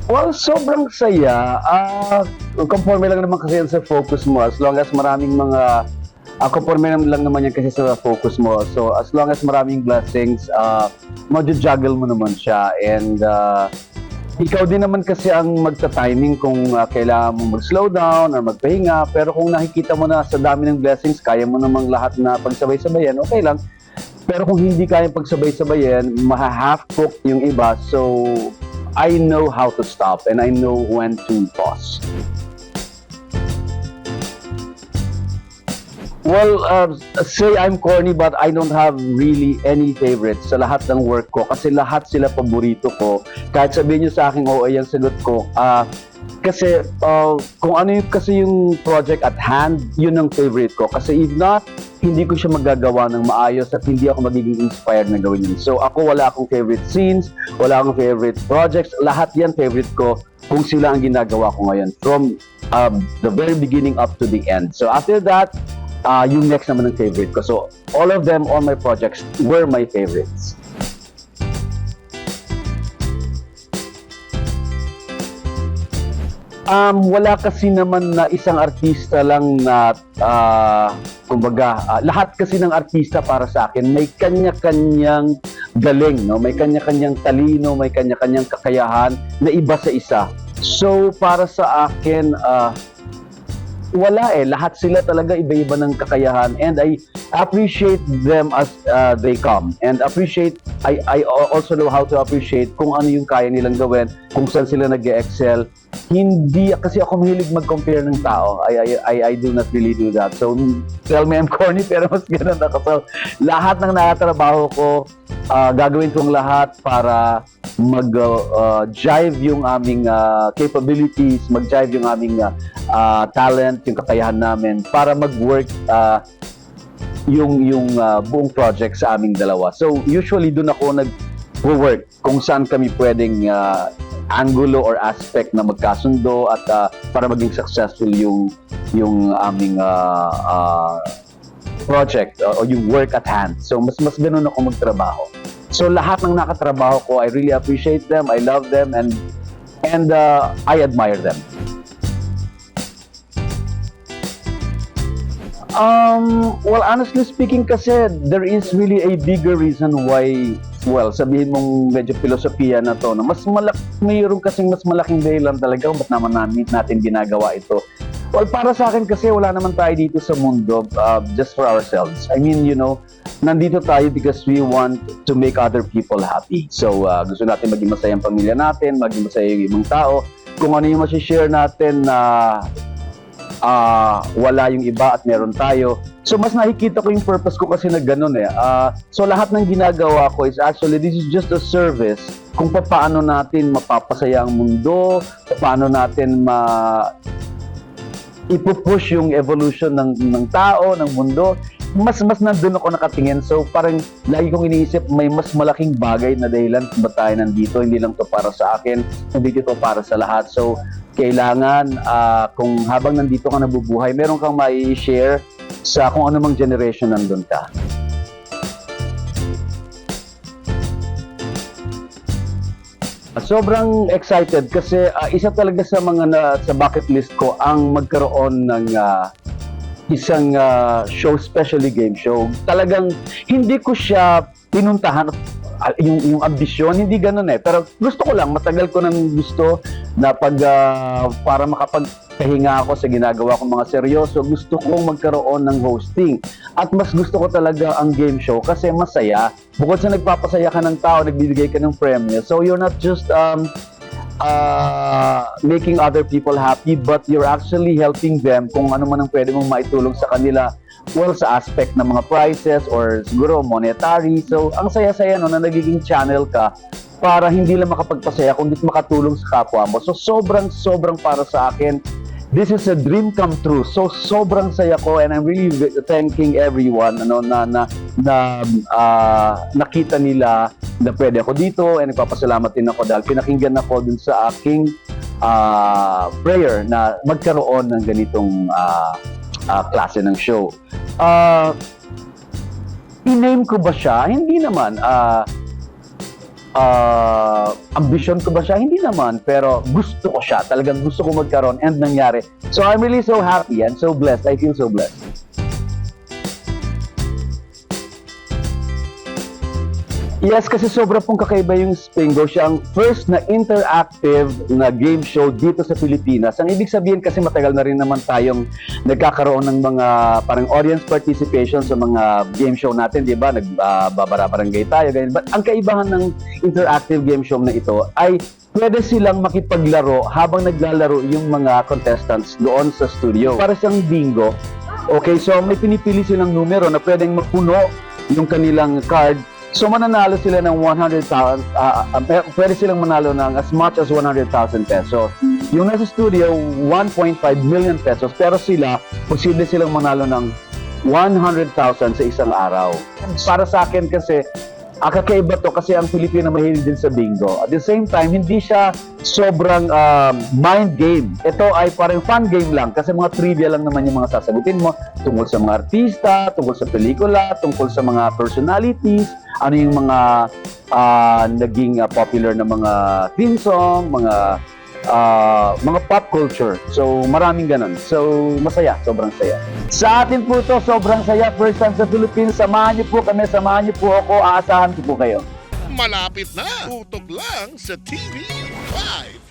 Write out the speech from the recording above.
Well, sobrang saya. Conforme lang naman kasi yan sa focus mo. As long as maraming mga conforme lang naman yan kasi sa focus mo. So, as long as maraming blessings, juggle mo naman siya. And ikaw din naman kasi ang magta-timing kung kailangan mo mag-slow down or magpahinga. Pero kung nakikita mo na sa dami ng blessings, kaya mo namang lahat na pagsabay-sabayan, okay lang. Pero kung hindi kaya pagsabay-sabayan, maha-half-cook yung iba. So, I know how to stop and I know when to pause. Well, say I'm corny but I don't have really any favorites sa lahat ng work ko kasi lahat sila paborito ko. Kahit sabihin nyo sa akin, oo, yung sagot ko. Kasi kung ano kasi yung project at hand, yun ang favorite ko. Kasi if not, hindi ko siya magagawa ng maayos at hindi ako magiging inspired na gawin yun. So ako wala akong favorite scenes, wala akong favorite projects. Lahat yan favorite ko kung sila ang ginagawa ko ngayon. From the very beginning up to the end. So after that, yung next naman ng favorite ko. So, all of them, all my projects were my favorites. Wala kasi naman na isang artista lang na, kumbaga, lahat kasi ng artista para sa akin, may kanya-kanyang galing, no? May kanya-kanyang talino, may kanya-kanyang kakayahan na iba sa isa. So, para sa akin, wala lahat sila talaga iba-iba ng kakayahan and I appreciate them as they come and I also know how to appreciate kung ano yung kaya nilang gawin, kung saan sila nag-excel. Hindi kasi ako mahilig mag-compare ng tao. I do not really do that. So tell me I'm corny pero mas ganun ako. So lahat ng nakatrabaho ko, gagawin kong lahat para mag-jive yung aming capabilities, mag-jive yung aming talent, yung kakayahan namin para mag-work yung buong project sa aming dalawa. So usually doon ako nag-work kung saan kami pwedeng angulo or aspect na magkasundo at para maging successful yung aming project o yung work at hand. So mas ganun ako magtrabaho. So lahat ng nakatrabaho ko, I really appreciate them, I love them and I admire them. Well, honestly speaking kasi, there is really a bigger reason why, well, sabihin mong medyo filosofiya na to, na mayroon kasing mas malaking dahilan talaga kung ba't naman natin ginagawa ito. Well, para sa akin kasi wala naman tayo dito sa mundo just for ourselves. I mean, nandito tayo because we want to make other people happy. So, gusto natin maging masaya ang pamilya natin, maging masaya yung ibang tao. Kung ano yung masishare natin na wala yung iba at meron tayo. So mas nakikita ko yung purpose ko kasi na ganun so lahat ng ginagawa ko is actually this is just a service kung paano natin mapapasaya ang mundo, paano natin ipupush yung evolution ng tao, ng mundo. Mas nandun ako nakatingin. So parang lagi kong iniisip may mas malaking bagay na dahilan kung ba't tayo nandito. Hindi lang to para sa akin, hindi ito para sa lahat. So kailangan kung habang nandito ka nabubuhay, meron kang mai-share sa kung ano mang generation nandun ka. Sobrang excited kasi isa talaga sa mga sa bucket list ko ang magkaroon ng isang show, especially game show. Talagang hindi ko siya pinuntahan yung ambisyon, hindi ganun pero gusto ko lang, matagal ko nang gusto na para makapagpahinga ako sa ginagawa kong mga seryoso, gusto kong magkaroon ng hosting at mas gusto ko talaga ang game show kasi masaya, bukod sa nagpapasaya ka ng tao, nagbibigay ka ng premyo, so you're not just making other people happy but you're actually helping them kung ano man ang pwede mong maitulong sa kanila. Well, sa aspect ng mga prizes or siguro monetary. So, ang saya-saya na nagiging channel ka para hindi lang makapagpasaya kundi makatulong sa kapwa mo. So, sobrang para sa akin. This is a dream come true. So, sobrang saya ko and I'm really thanking everyone na nakita nila na pwede ako dito and nagpapasalamat din ako dahil pinakinggan ako dun sa aking prayer na magkaroon ng ganitong klase ng show. I-name ko ba siya? Hindi naman. ambisyon ko ba siya? Hindi naman, pero gusto ko siya. Talagang gusto ko magkaroon and nangyari. So I'm really so happy and so blessed. I feel so blessed. Yes, kasi sobra pong kakaiba yung Spingo. Siya ang first na interactive na game show dito sa Pilipinas. Ang ibig sabihin kasi matagal na rin naman tayong nagkakaroon ng mga parang audience participation sa mga game show natin, di ba? Nagbabara-barangay tayo, ganyan. But ang kaibahan ng interactive game show na ito ay pwede silang makipaglaro habang naglalaro yung mga contestants doon sa studio. Para siyang bingo. Okay, so may pinipili silang numero na pwedeng mapuno yung kanilang card. So mananalo sila ng 100,000, pwede silang manalo ng as much as 100,000 pesos. Yung nasa studio, 1.5 million pesos, pero sila, posible silang manalo ng 100,000 sa isang araw. Para sa akin kasi, kakaiba to kasi ang Pilipino mahilig din sa bingo. At the same time, hindi siya sobrang mind game. Ito ay parang fun game lang kasi mga trivia lang naman yung mga sasagutin mo tungkol sa mga artista, tungkol sa pelikula, tungkol sa mga personalities, ano yung mga naging popular na mga theme song, mga pop culture. So, maraming ganun. So, masaya. Sobrang saya. Sa atin po ito, sobrang saya. First time sa Philippines. Samahan niyo po kami. Samahan niyo po ako. Aasahan ko po kayo. Malapit na. Tutok lang sa TV5.